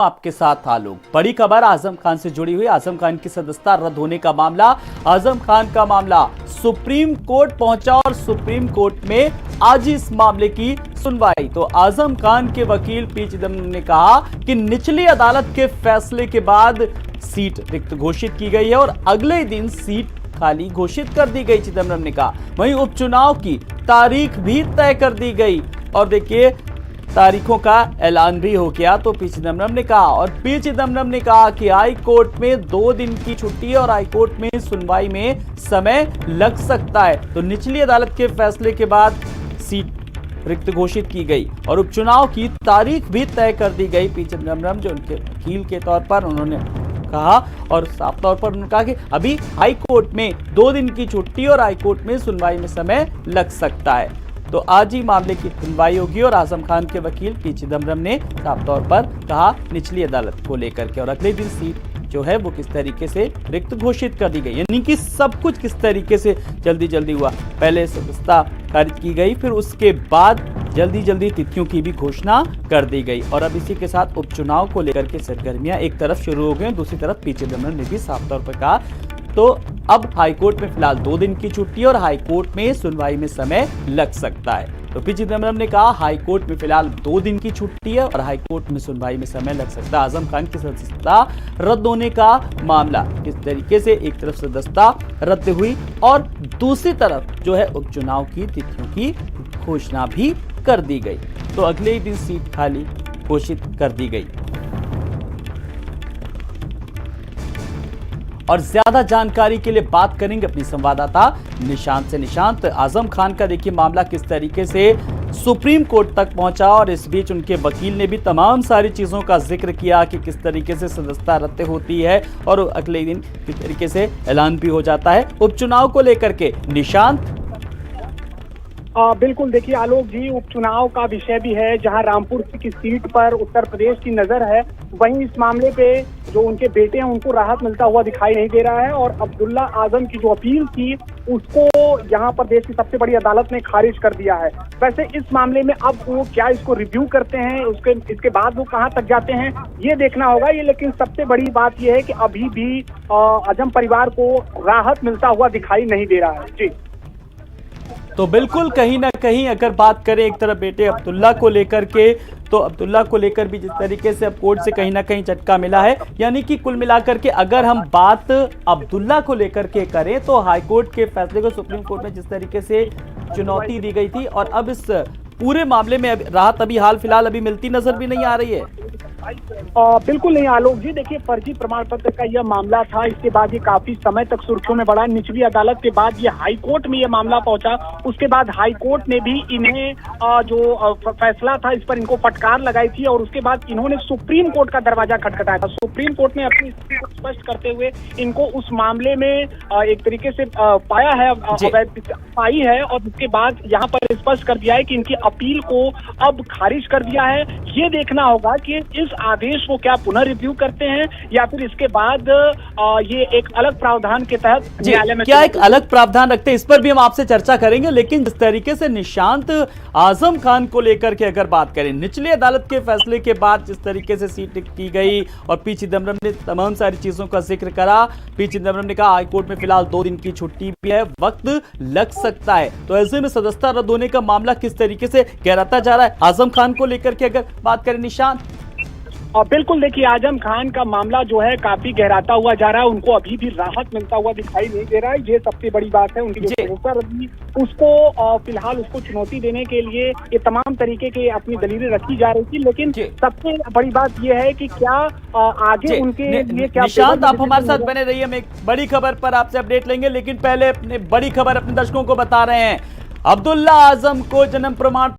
आपके साथ आलोक। बड़ी खबर आजम खान से जुड़ी हुई। आजम खान की सदस्यता रद्द होने का मामला, आजम खान का मामला सुप्रीम कोर्ट पहुंचा और सुप्रीम कोर्ट में आज इस मामले की सुनवाई। तो आजम खान के वकील पी चिदंबरम ने कहा कि निचली अदालत के फैसले के बाद सीट रिक्त घोषित की गई है और अगले दिन सीट खाली घोषित कर दी गई। चिदंबरम ने कहा वहीं उपचुनाव की तारीख भी तय कर दी गई और देखिए तारीखों का ऐलान भी हो गया। तो पी चिदंबरम ने कहा और पी चिदंबरम ने कहा कि हाई कोर्ट में 2 दिन की छुट्टी और हाई कोर्ट में सुनवाई में समय लग सकता है। तो निचली अदालत के फैसले के बाद सीट रिक्त घोषित की गई और उपचुनाव की तारीख भी तय कर दी गई। पी चिदंबरम जो उनके वकील के तौर पर उन्होंने कहा और साफ तौर पर उन्होंने कहा कि अभी हाई कोर्ट में 2 दिन की छुट्टी और हाई कोर्ट में सुनवाई में समय लग सकता है। तो आज ही मामले की सुनवाई होगी और आजम खान के वकील पी चिदंबरम ने साफ तौर पर कहा निचली अदालत को लेकर के और अगले दिन सीट जो है वो किस तरीके से रिक्त घोषित कर दी गई, यानी कि सब कुछ किस तरीके से जल्दी हुआ। पहले सदस्यता खारिज की गई, फिर उसके बाद जल्दी तिथियों की भी घोषणा कर दी गई और अब इसी के साथ उपचुनाव को लेकर के सरगर्मियां एक तरफ शुरू हो गई, दूसरी तरफ पी चिदंबरम ने भी साफ तौर पर कहा तो अब हाईकोर्ट में फिलहाल 2 दिन की छुट्टी और हाईकोर्ट में सुनवाई में समय लग सकता है। तो पी चिदंबरम ने कहा हाईकोर्ट में फिलहाल 2 दिन की छुट्टी है और हाईकोर्ट में सुनवाई में समय लग सकता है। आजम खान की सदस्यता रद्द होने का मामला किस तरीके से एक तरफ सदस्यता रद्द हुई और दूसरी तरफ जो है उपचुनाव की तिथियों की घोषणा भी कर दी गई। तो अगले ही दिन सीट खाली घोषित कर दी गई। और ज्यादा जानकारी के लिए बात करेंगे अपनी संवाददाता निशांत से। निशांत, आजम खान का देखिए मामला किस तरीके से सुप्रीम कोर्ट तक पहुंचा और इस बीच उनके वकील ने भी तमाम सारी चीजों का जिक्र किया कि किस तरीके से सदस्यता रद्द होती है और अगले दिन किस तरीके से ऐलान भी हो जाता है उपचुनाव को लेकर के। निशांत। बिल्कुल, देखिए आलोक जी, उपचुनाव का विषय भी है जहां रामपुर की सीट पर उत्तर प्रदेश की नजर है, वहीं इस मामले पे जो उनके बेटे हैं उनको राहत मिलता हुआ दिखाई नहीं दे रहा है और अब्दुल्ला आजम की जो अपील थी उसको यहाँ पर देश की सबसे बड़ी अदालत ने खारिज कर दिया है। वैसे इस मामले में अब वो क्या इसको रिव्यू करते हैं, इसके बाद वो कहाँ तक जाते हैं ये देखना होगा ये। लेकिन सबसे बड़ी बात ये है कि अभी भी आजम परिवार को राहत मिलता हुआ दिखाई नहीं दे रहा है। जी तो बिल्कुल कहीं ना कहीं अगर बात करें एक तरफ बेटे अब्दुल्ला को लेकर के, तो अब्दुल्ला को लेकर भी जिस तरीके से अब कोर्ट से कहीं ना कहीं झटका मिला है, यानी कि कुल मिलाकर के अगर हम बात अब्दुल्ला को लेकर के करें तो हाईकोर्ट के फैसले को सुप्रीम कोर्ट में जिस तरीके से चुनौती दी गई थी और अब इस पूरे मामले में राहत अभी हाल फिलहाल अभी मिलती नजर भी नहीं आ रही है। बिल्कुल नहीं आलोक जी, देखिए फर्जी प्रमाण पत्र का यह मामला था, इसके बाद ये काफी समय तक सुर्खियों में बढ़ा। निचली अदालत के बाद ये हाई कोर्ट में ये मामला पहुंचा, उसके बाद हाई कोर्ट ने भी इन्हें जो फैसला था इस पर इनको फटकार लगाई थी और उसके बाद इन्होंने सुप्रीम कोर्ट का दरवाजा खटखटाया था। सुप्रीम कोर्ट ने अपनी स्थिति को स्पष्ट करते हुए इनको उस मामले में एक तरीके से पाया है, पाई है और उसके बाद यहाँ पर स्पष्ट कर दिया है कि इनकी अपील को अब खारिज कर दिया है। ये देखना होगा कि इस आदेश को क्या पुनः रिव्यू करते हैं या फिर इसके बाद ये एक अलग प्रावधान के तहत न्यायालय में क्या एक अलग प्रावधान रखते हैं, इस पर भी हम आपसे चर्चा करेंगे। लेकिन जिस तरीके से निशांत आजम खान को लेकर के अगर बात करें, निचली अदालत के फैसले के बाद जिस तरीके से सीट की गई और पी चिदंबरम ने तमाम सारी चीजों का जिक्र करा। पी चिदंबरम ने कहा हाईकोर्ट में फिलहाल 2 दिन की छुट्टी भी है, वक्त लग सकता है। तो ऐसे में सदस्यता रद्द होने का मामला किस तरीके से गहराता जा रहा है आजम खान को लेकर के अगर बात करें निशांत। और बिल्कुल देखिए आजम खान का मामला जो है काफी गहराता हुआ जा रहा है, उनको अभी भी राहत मिलता हुआ दिखाई नहीं दे रहा है। ये सबसे बड़ी बात है। उनकी जो प्रोफेसर उसको फिलहाल उसको चुनौती देने के लिए ये तमाम तरीके के अपनी दलीलें रखी जा रही थी, लेकिन सबसे बड़ी बात ये है कि क्या आगे उनके लिए क्या। निशांत, आप हमारे साथ बने रहिए, हम एक बड़ी खबर पर आपसे अपडेट लेंगे, लेकिन पहले अपने बड़ी खबर अपने दर्शकों को बता रहे हैं। अब्दुल्ला आजम को जन्म प्रमाण